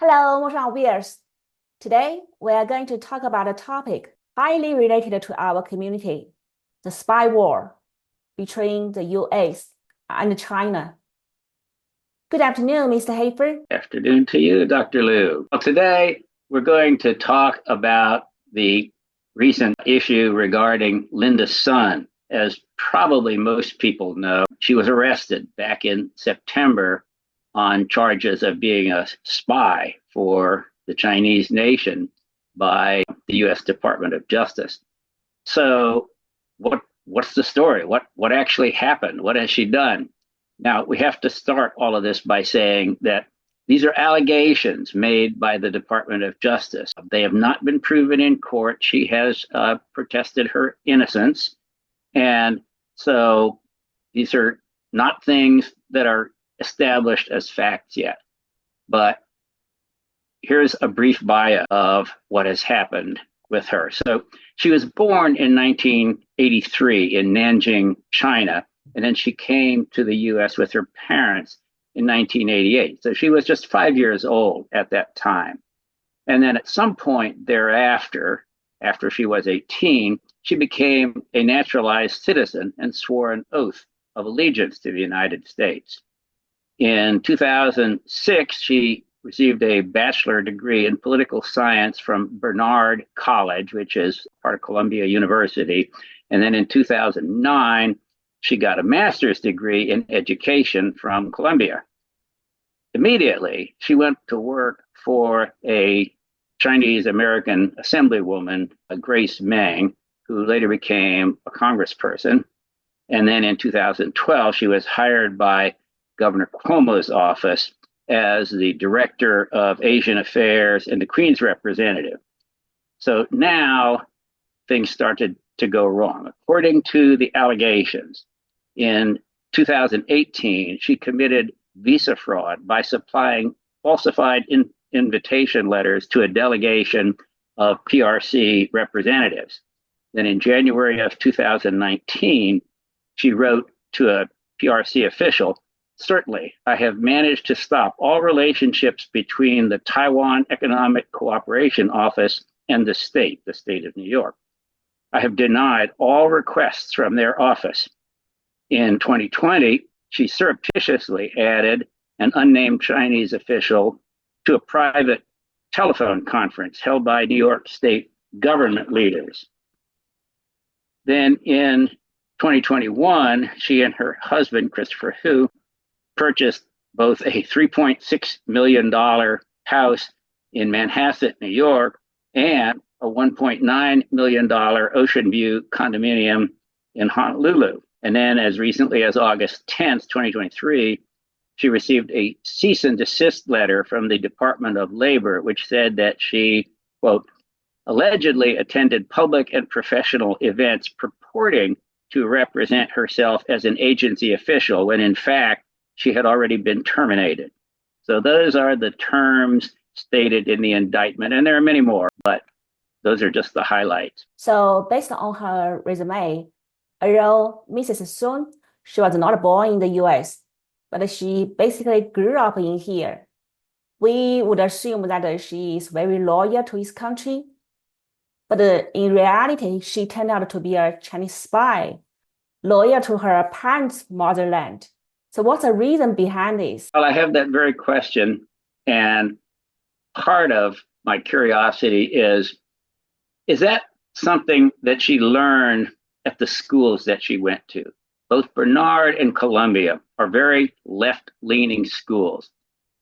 Hello, Moshang viewers. Today, we are going to talk about a topic highly related to our community, the spy war between the US and China. Good afternoon, Mr. Hafer. Afternoon to you, Dr. Liu. Well, today we're going to talk about the recent issue regarding Linda Sun. As probably most people know, she was arrested back in September on charges of being a spy for the Chinese nation by the U.S. Department of Justice. So, what's the story? What actually happened? What has she done? Now, we have to start all of this by saying that these are allegations made by the Department of Justice. They have not been proven in court. She has protested her innocence. And so these are not things that are established as facts yet. But here's a brief bio of what has happened with her. So she was born in 1983 in Nanjing, China, and then she came to the US with her parents in 1988. So she was just 5 years old at that time. And then at some point thereafter, after she was 18, she became a naturalized citizen and swore an oath of allegiance to the United States. In 2006, she received a bachelor degree in political science from Barnard College, which is part of Columbia University. And then in 2009, she got a master's degree in education from Columbia. Immediately, she went to work for a Chinese American assemblywoman, Grace Meng, who later became a congressperson. And then in 2012, she was hired by Governor Cuomo's office as the director of Asian Affairs and the Queen's representative. So now things started to go wrong. According to the allegations, in 2018, she committed visa fraud by supplying falsified invitation letters to a delegation of PRC representatives. Then in January of 2019, she wrote to a PRC official, "Certainly, I have managed to stop all relationships between the Taiwan Economic Cooperation Office and the state of New York. I have denied all requests from their office." In 2020, she surreptitiously added an unnamed Chinese official to a private telephone conference held by New York state government leaders. Then in 2021, she and her husband, Christopher Hu, purchased both a $3.6 million house in Manhasset, New York, and a $1.9 million Ocean View condominium in Honolulu. And then as recently as August 10th, 2023, she received a cease and desist letter from the Department of Labor, which said that she, quote, allegedly attended public and professional events purporting to represent herself as an agency official when in fact she had already been terminated. So those are the terms stated in the indictment, and there are many more, but those are just the highlights. So, based on her resume, although Mrs. Sun, she was not born in the US, but she basically grew up in here. We would assume that she is very loyal to his country, but in reality, she turned out to be a Chinese spy, loyal to her parents' motherland. So what's the reason behind this? Well, I have that very question, and part of my curiosity is that something that she learned at the schools that she went to? Both Barnard and Columbia are very left-leaning schools.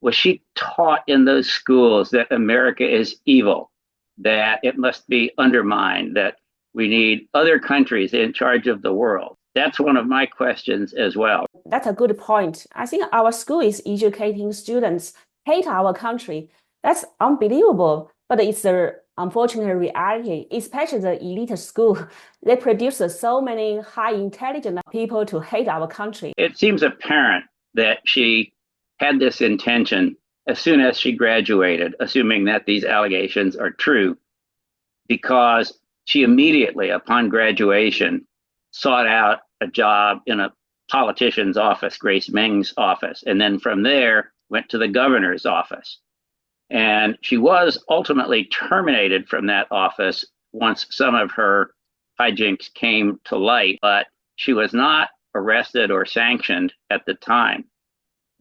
Was she taught in those schools that America is evil, that it must be undermined, that we need other countries in charge of the world? That's one of my questions as well. That's a good point. I think our school is educating students hate our country. That's unbelievable, but it's the unfortunate reality, especially the elite school. They produce so many high intelligent people to hate our country. It seems apparent that she had this intention as soon as she graduated, assuming that these allegations are true, because she immediately, upon graduation, sought out a job in a politician's office, Grace Meng's office, and then from there went to the governor's office. And she was ultimately terminated from that office once some of her hijinks came to light, but she was not arrested or sanctioned at the time.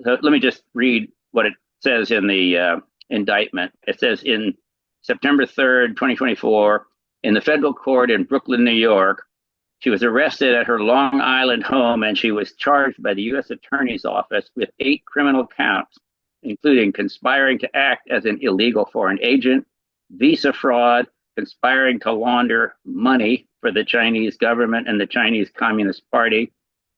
So let me just read what it says in the indictment. It says in September 3rd, 2024, in the federal court in Brooklyn, New York, she was arrested at her Long Island home and she was charged by the U.S. Attorney's Office with 8 criminal counts, including conspiring to act as an illegal foreign agent, visa fraud, conspiring to launder money for the Chinese government and the Chinese Communist Party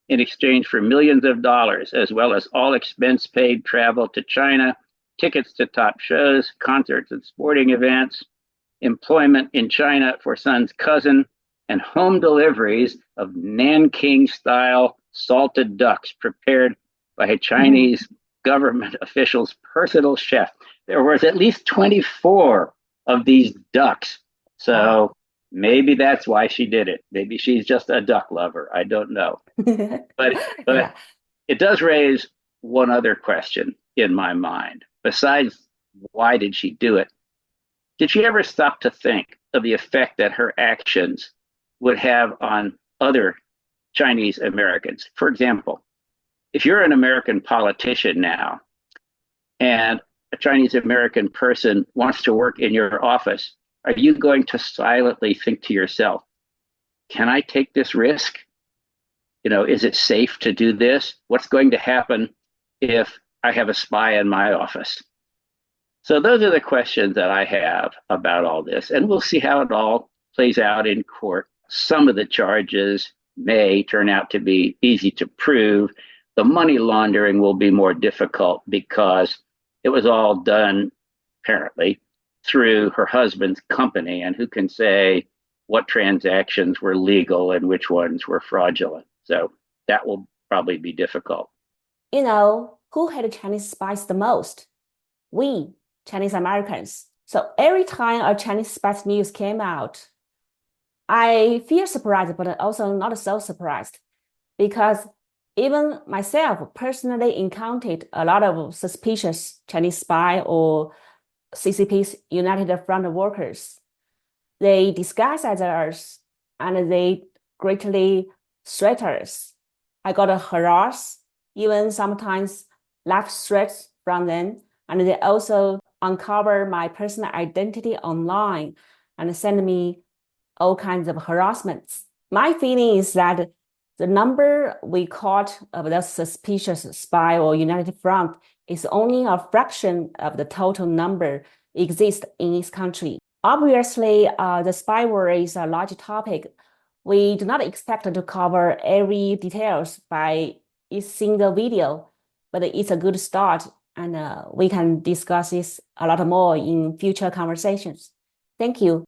in exchange for millions of dollars, as well as all expense paid travel to China, tickets to top shows, concerts, and sporting events, employment in China for son's cousin, and home deliveries of Nanking-style salted ducks prepared by a Chinese government official's personal chef. There was at least 24 of these ducks. So maybe that's why she did it. Maybe she's just a duck lover. I don't know. But Yeah. it does raise one other question in my mind. Besides, why did she do it? Did she ever stop to think of the effect that her actions would have on other Chinese Americans? For example, if you're an American politician now and a Chinese American person wants to work in your office, are you going to silently think to yourself, can I take this risk? Is it safe to do this? What's going to happen if I have a spy in my office? So those are the questions that I have about all this, and we'll see how it all plays out in court. Some of the charges may turn out to be easy to prove. The money laundering will be more difficult because it was all done, apparently, through her husband's company, and who can say what transactions were legal and which ones were fraudulent. So that will probably be difficult. Who hated Chinese spies the most? We, Chinese Americans. So every time a Chinese spies news came out, I feel surprised, but also not so surprised, because even myself personally encountered a lot of suspicious Chinese spy or CCP's United Front workers. They disguise as us and they greatly threaten us. I got harassed, even sometimes life threats from them, and they also uncover my personal identity online and send me all kinds of harassments. My feeling is that the number we caught of the suspicious spy or United Front is only a fraction of the total number exist in this country. Obviously, the spyware is a large topic. We do not expect to cover every details by each single video, but it's a good start, and we can discuss this a lot more in future conversations. Thank you.